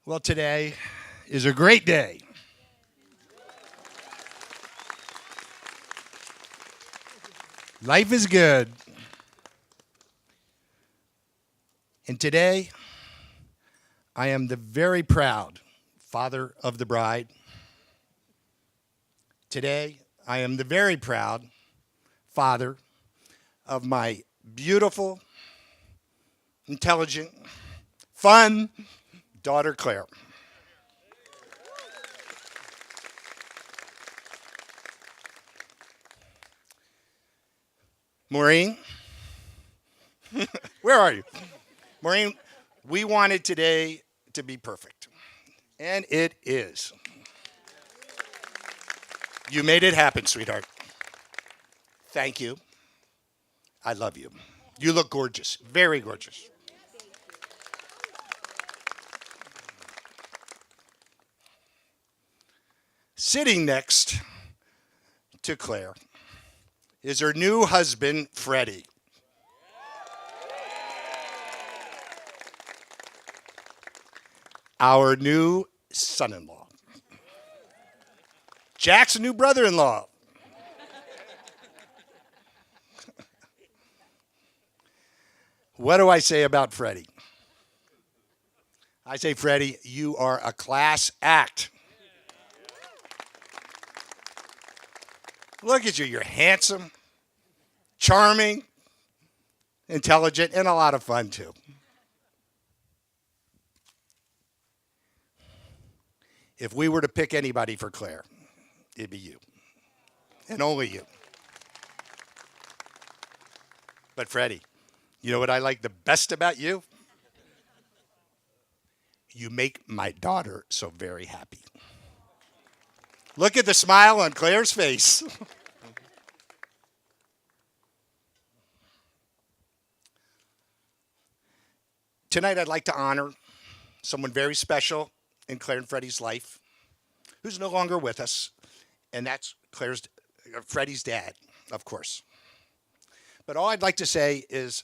Well, today is a great day. Life is good. And today, I am the very proud father of the bride. Today, I am the very proud father of my beautiful, intelligent, fun daughter, Claire. Maureen, where are you? Maureen, we wanted today to be perfect, and it is. You made it happen, sweetheart. Thank you. I love you. You look gorgeous, very gorgeous. Sitting next to Claire is her new husband, Freddie. Our new son-in-law. Jack's new brother-in-law. What do I say about Freddie? I say, Freddie, you are a class act. Look at you. You're handsome, charming, intelligent, and a lot of fun, too. If we were to pick anybody for Claire, it'd be you. And only you. But Freddie, you know what I like the best about you? You make my daughter so very happy. Look at the smile on Claire's face. Tonight, I'd like to honor someone very special in Claire and Freddie's life, who's no longer with us, and that's Freddie's dad, of course. But all I'd like to say is,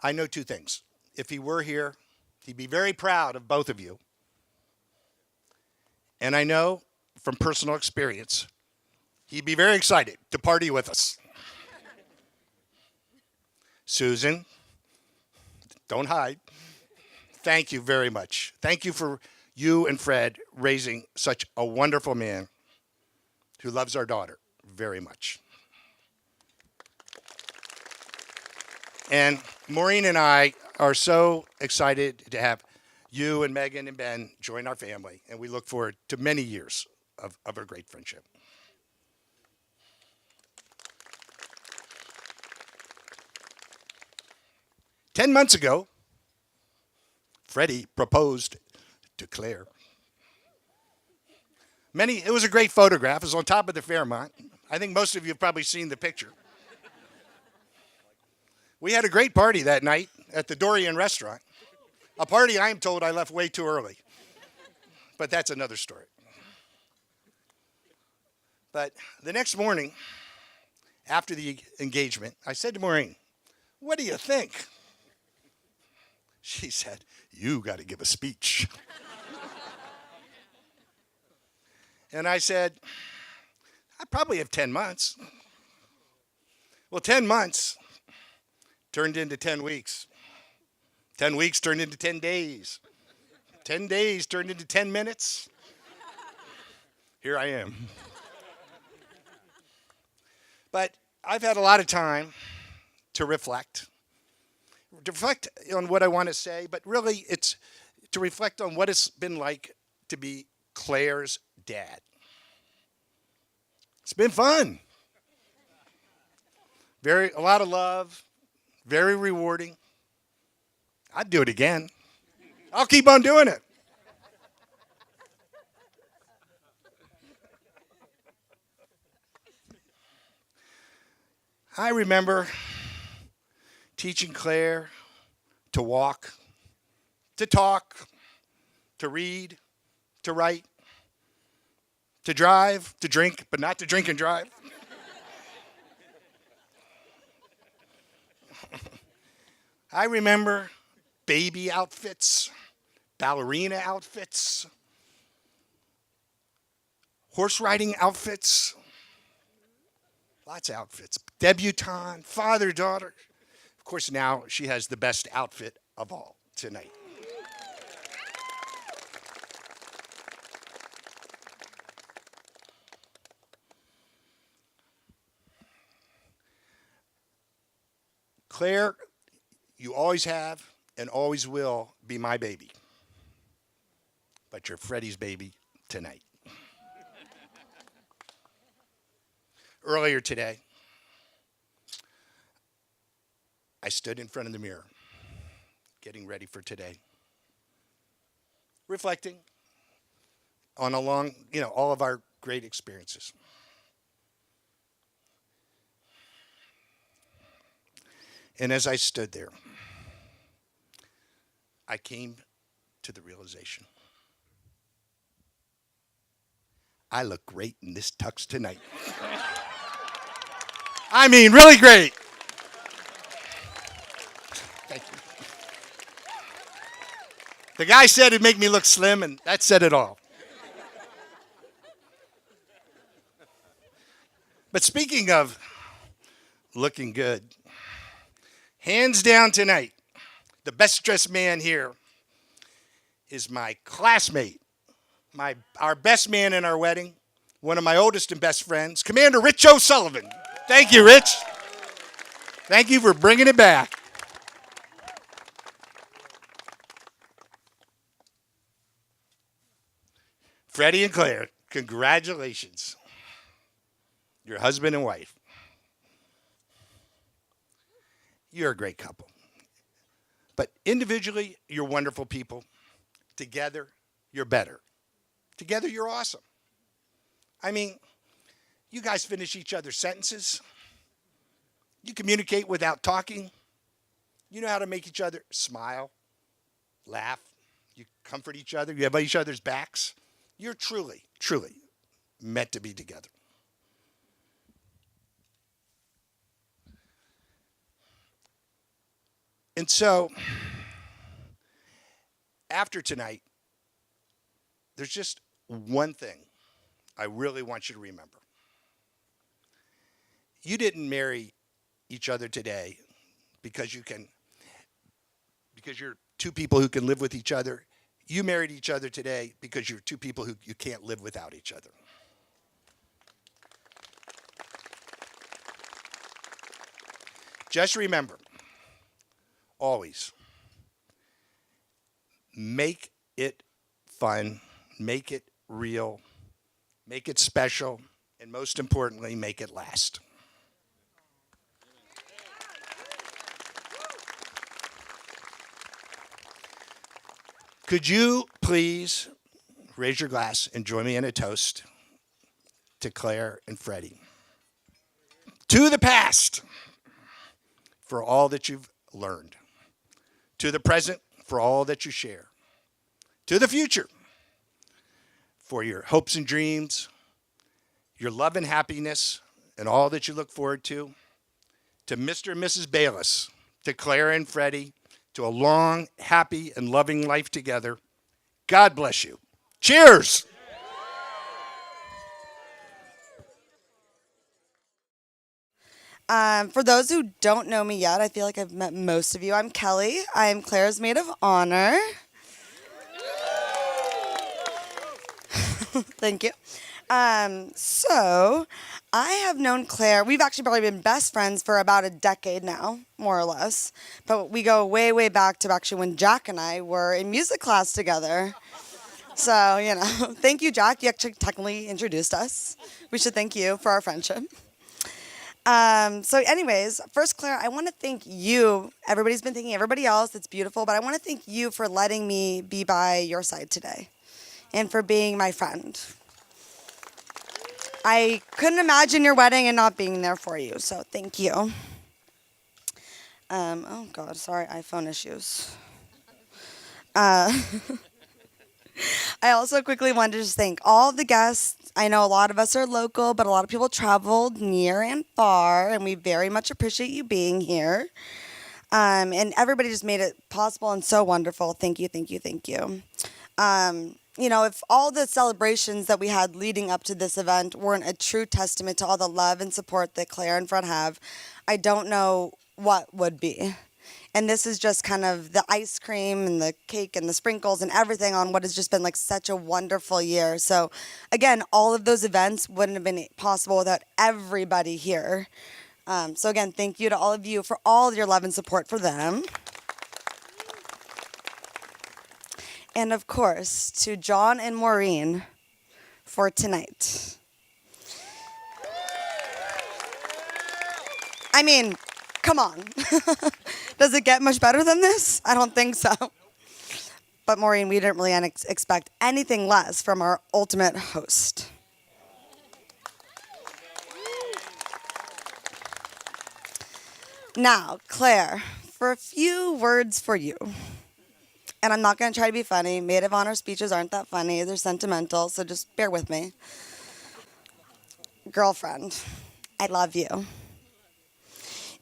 I know two things. If he were here, he'd be very proud of both of you. And I know from personal experience, he'd be very excited to party with us. Susan, don't hide. Thank you very much. Thank you for you and Fred raising such a wonderful man who loves our daughter very much. And Maureen and I are so excited to have you and Megan and Ben join our family, and we look forward to many years of a great friendship. Ten months ago, Freddie proposed to Claire. It was a great photograph. It was on top of the Fairmont. I think most of you have probably seen the picture. We had a great party that night at the Dorian restaurant. A party I am told I left way too early. But that's another story. But the next morning, after the engagement, I said to Maureen, "What do you think?" She said, "You got to give a speech." And I said, "I probably have 10 months. Well, 10 months turned into 10 weeks. 10 weeks turned into 10 days. 10 days turned into 10 minutes. Here I am. But I've had a lot of time to reflect on what I want to say, but really it's to reflect on what it's been like to be Claire's dad. It's been fun. A lot of love, very rewarding. I'd do it again. I'll keep on doing it. I remember teaching Claire to walk, to talk, to read, to write, to drive, to drink, but not to drink and drive. I remember baby outfits, ballerina outfits, horse riding outfits, lots of outfits, debutante, father, daughter. Of course, now she has the best outfit of all tonight. Claire, you always have and always will be my baby. But you're Freddie's baby tonight. Earlier today, I stood in front of the mirror, getting ready for today, reflecting on all of our great experiences. And as I stood there, I came to the realization I look great in this tux tonight. I mean, really great. Thank you. The guy said it'd make me look slim, and that said it all. But speaking of looking good, hands down tonight, the best dressed man here is my classmate, our best man in our wedding, one of my oldest and best friends, Commander Rich O'Sullivan. Thank you, Rich. Thank you for bringing it back. Freddie and Claire, congratulations. Your husband and wife. You're a great couple. But individually, you're wonderful people. Together, you're better. Together, you're awesome. I mean, you guys finish each other's sentences. You communicate without talking. You know how to make each other smile, laugh. You comfort each other. You have each other's backs. You're truly, truly meant to be together. And so, after tonight, there's just one thing I really want you to remember. You didn't marry each other today because you're two people who can live with each other. You married each other today because you're two people who you can't live without each other. Just remember, always, make it fun, make it real, make it special, and most importantly, make it last. Could you please raise your glass and join me in a toast to Claire and Freddie? To the past, for all that you've learned. To the present, for all that you share. To the future, for your hopes and dreams, your love and happiness, and all that you look forward to. To Mr. and Mrs. Bayless, to Claire and Freddie, to a long, happy, and loving life together. God bless you. Cheers! For those who don't know me yet, I feel like I've met most of you. I'm Kelly. I'm Claire's maid of honor. Thank you. So I have known Claire. We've actually probably been best friends for about a decade now, more or less. But we go way, way back to actually when Jack and I were in music class together. So, thank you, Jack. You actually technically introduced us. We should thank you for our friendship. So anyways, first, Claire, I want to thank you. Everybody's been thanking everybody else. It's beautiful. But I want to thank you for letting me be by your side today and for being my friend. I couldn't imagine your wedding and not being there for you. So thank you. Oh, God. Sorry, iPhone issues. I also quickly wanted to just thank all the guests. I know a lot of us are local, but a lot of people traveled near and far, and we very much appreciate you being here. And everybody just made it possible and so wonderful. Thank you, thank you, thank you. If all the celebrations that we had leading up to this event weren't a true testament to all the love and support that Claire and Fred have, I don't know what would be. And this is just kind of the ice cream and the cake and the sprinkles and everything on what has just been like such a wonderful year. So, again, all of those events wouldn't have been possible without everybody here. So, again, thank you to all of you for all your love and support for them. And of course, to John and Maureen for tonight. I mean, come on. Does it get much better than this? I don't think so. But Maureen, we didn't really expect anything less from our ultimate host. Now, Claire, for a few words for you. And I'm not going to try to be funny. Maid of honor speeches aren't that funny. They're sentimental, so just bear with me. Girlfriend, I love you.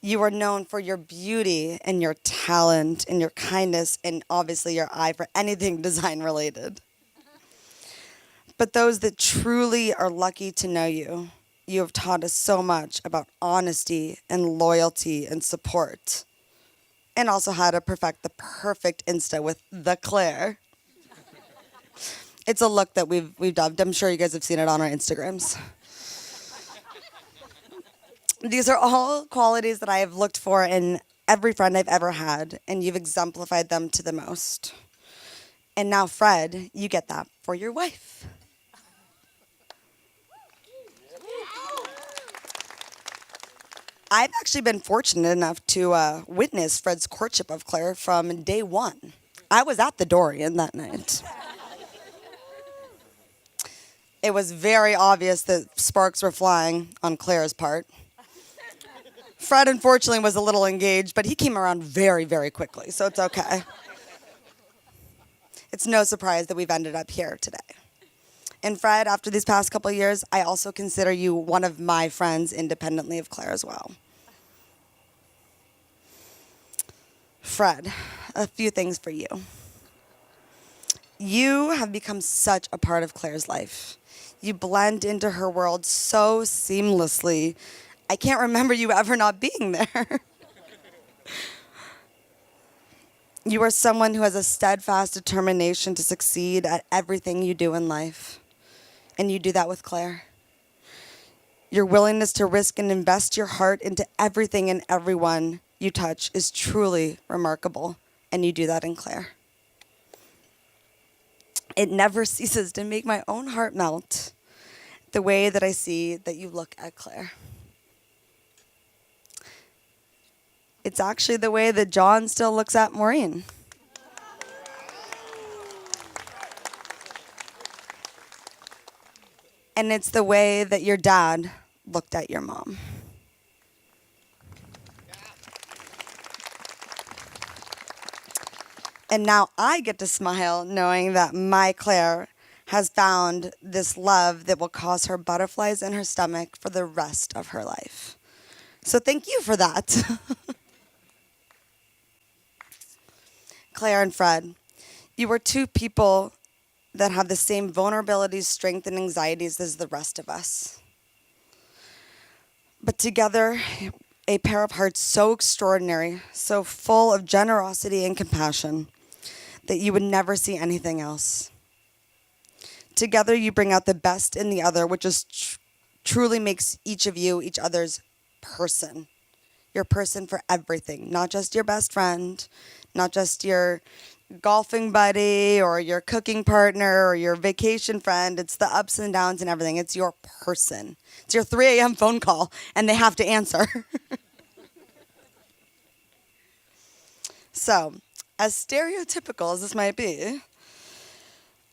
You are known for your beauty and your talent and your kindness and obviously your eye for anything design related. But those that truly are lucky to know you, you have taught us so much about honesty and loyalty and support. And also how to perfect the perfect Insta with the Claire. It's a look that we've dubbed. I'm sure you guys have seen it on our Instagrams. These are all qualities that I have looked for in every friend I've ever had, and you've exemplified them to the most. And now, Fred, you get that for your wife. I've actually been fortunate enough to witness Fred's courtship of Claire from day one. I was at the Dorian that night. It was very obvious that sparks were flying on Claire's part. Fred, unfortunately, was a little engaged, but he came around very, very quickly, so it's okay. It's no surprise that we've ended up here today. And Fred, after these past couple of years, I also consider you one of my friends independently of Claire as well. Fred, a few things for you. You have become such a part of Claire's life. You blend into her world so seamlessly. I can't remember you ever not being there. You are someone who has a steadfast determination to succeed at everything you do in life. And you do that with Claire. Your willingness to risk and invest your heart into everything and everyone you touch is truly remarkable. And you do that in Claire. It never ceases to make my own heart melt the way that I see that you look at Claire. It's actually the way that John still looks at Maureen. And it's the way that your dad looked at your mom. And now I get to smile knowing that my Claire has found this love that will cause her butterflies in her stomach for the rest of her life. So thank you for that. Claire and Fred, you are two people that have the same vulnerabilities, strengths, and anxieties as the rest of us. But together, a pair of hearts so extraordinary, so full of generosity and compassion, that you would never see anything else. Together, you bring out the best in the other, which is truly makes each of you each other's person. Your person for everything, not just your best friend, not just your golfing buddy or your cooking partner or your vacation friend. It's the ups and downs and everything. It's your person. It's your 3 a.m. phone call, and they have to answer. So, as stereotypical as this might be,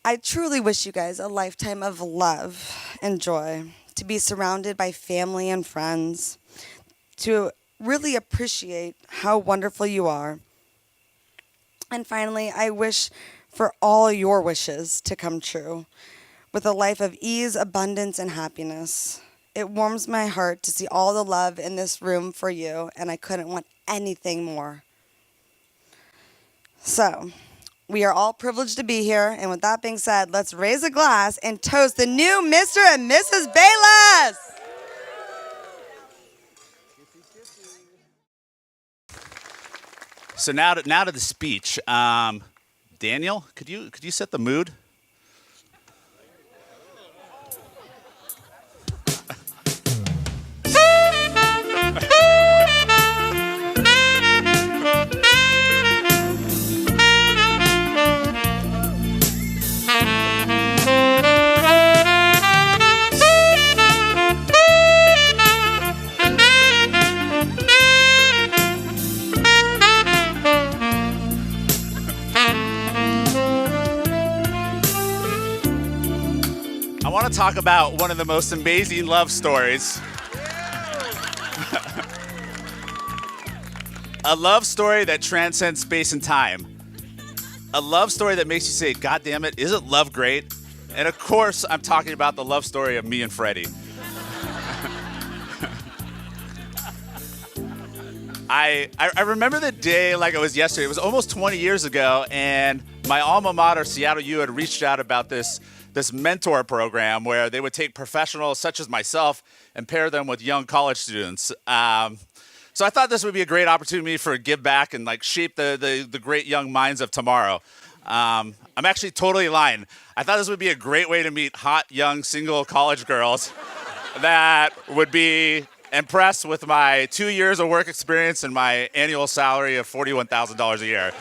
I truly wish you guys a lifetime of love and joy, to be surrounded by family and friends, to really appreciate how wonderful you are. And finally, I wish for all your wishes to come true, with a life of ease, abundance, and happiness. It warms my heart to see all the love in this room for you, and I couldn't want anything more So, we are all privileged to be here. And with that being said, let's raise a glass and toast the new Mr. and Mrs. Bayless. So now to the speech. Daniel, could you set the mood? I want to talk about one of the most amazing love stories. A love story that transcends space and time. A love story that makes you say, God damn it, isn't love great? And of course, I'm talking about the love story of me and Freddie. I remember the day like it was yesterday. It was almost 20 years ago, and my alma mater, Seattle U, had reached out about this mentor program where they would take professionals such as myself and pair them with young college students. So I thought this would be a great opportunity for a give back and like shape the great young minds of tomorrow. I'm actually totally lying. I thought this would be a great way to meet hot, young, single college girls that would be impressed with my 2 years of work experience and my annual salary of $41,000 a year.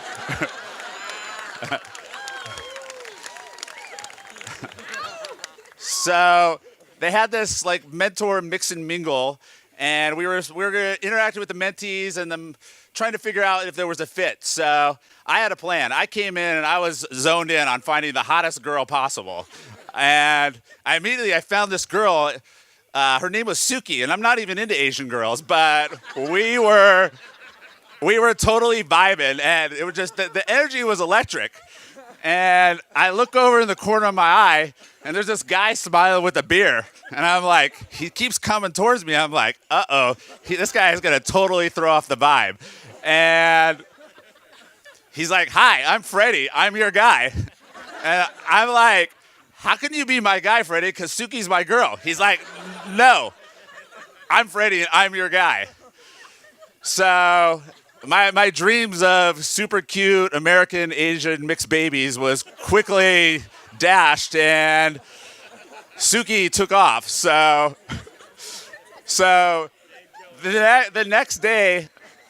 So they had this like mentor mix and mingle, and we were interacting with the mentees and them trying to figure out if there was a fit. So I had a plan. I came in and I was zoned in on finding the hottest girl possible, and I immediately found this girl. Her name was Suki, and I'm not even into Asian girls, but we were totally vibing, and it was just the energy was electric. And I look over in the corner of my eye, and there's this guy smiling with a beer, and I'm like, he keeps coming towards me. I'm like, uh-oh, this guy is gonna totally throw off the vibe. And he's like, hi, I'm Freddie, I'm your guy. And I'm like, how can you be my guy, Freddie? Because Suki's my girl. He's like, no, I'm Freddie and I'm your guy. So my dreams of super cute American Asian mixed babies was quickly dashed, and Suki took off. So the next day,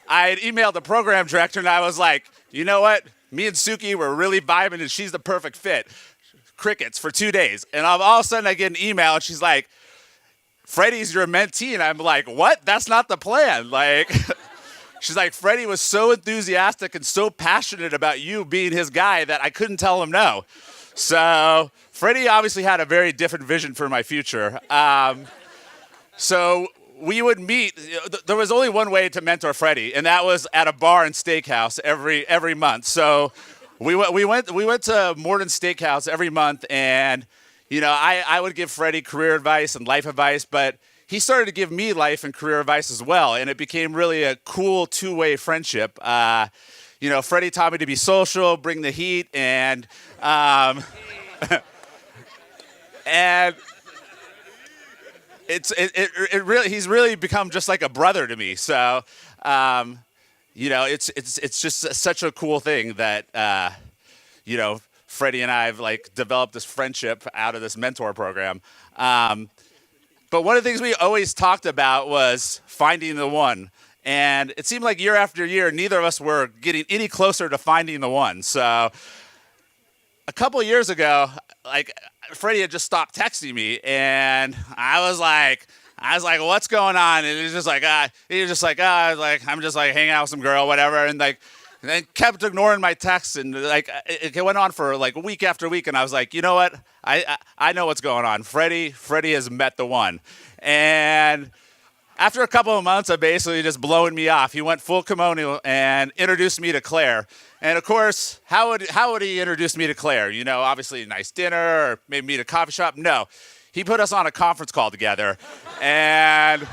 I had emailed the program director and I was like, you know what? Me and Suki were really vibing and she's the perfect fit. Crickets for 2 days. And all of a sudden I get an email and she's like, Freddie's your mentee. And I'm like, what? That's not the plan. Like, she's like, Freddie was so enthusiastic and so passionate about you being his guy that I couldn't tell him no. So Freddie obviously had a very different vision for my future. So we would meet. There was only one way to mentor Freddie, and that was at a bar and steakhouse every month. So we went to Morden Steakhouse every month, and you know I would give Freddie career advice and life advice, but he started to give me life and career advice as well, and it became really a cool two-way friendship. You know, Freddie taught me to be social, bring the heat, and and it really he's really become just like a brother to me. So you know, it's just such a cool thing that you know, Freddie and I have like developed this friendship out of this mentor program. But one of the things we always talked about was finding the one. And it seemed like year after year, neither of us were getting any closer to finding the one. So a couple of years ago, like Freddie had just stopped texting me, and I was like, what's going on? And he was just like, I'm just like hanging out with some girl, whatever. And like, and then kept ignoring my texts, and like it went on for like week after week. And I was like, you know what? I know what's going on. Freddie has met the one. And after a couple of months of basically just blowing me off, he went full kimono and introduced me to Claire. And of course, how would he introduce me to Claire? You know, obviously a nice dinner or maybe meet a coffee shop. No, he put us on a conference call together, and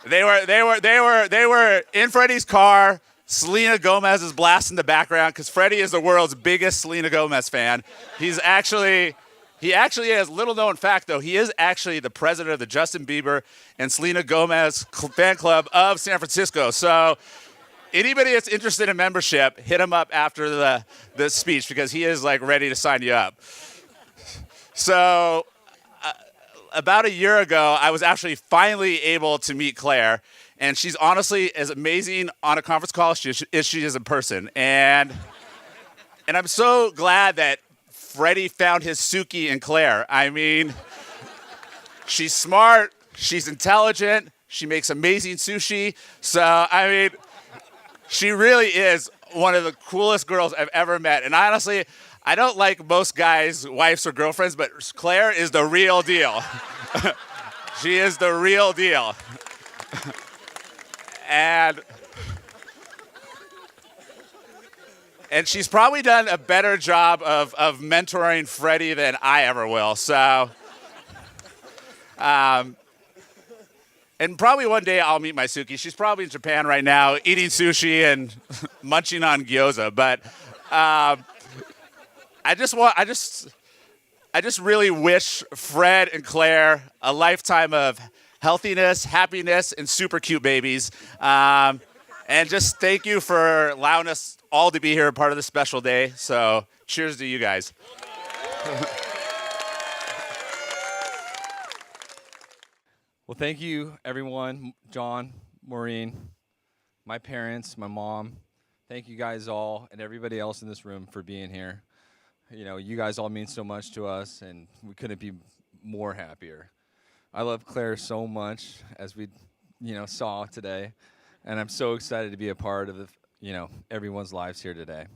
they were in Freddie's car Selena Gomez is blasting in the background because Freddie is the world's biggest Selena Gomez fan. He actually has little known fact though. He is actually the president of the Justin Bieber and Selena Gomez fan club of San Francisco. So anybody that's interested in membership, hit him up after the speech because he is like ready to sign you up. So about a year ago, I was actually finally able to meet Claire. And she's honestly as amazing on a conference call as she is in person. And I'm so glad that Freddie found his Suki in Claire. I mean, she's smart, she's intelligent, she makes amazing sushi. So, I mean, she really is one of the coolest girls I've ever met. And honestly, I don't like most guys' wives or girlfriends, but Claire is the real deal. She is the real deal. And she's probably done a better job of mentoring Freddie than I ever will. So, and probably one day I'll meet my Suki. She's probably in Japan right now eating sushi and munching on gyoza. But I just really wish Fred and Claire a lifetime of healthiness, happiness, and super cute babies. And just thank you for allowing us all to be here, part of this special day. So cheers to you guys. Well, thank you, everyone. John, Maureen, my parents, my mom. Thank you guys all and everybody else in this room for being here. You know, you guys all mean so much to us, and we couldn't be more happier. I love Claire so much, as we, saw today, and I'm so excited to be a part of, everyone's lives here today.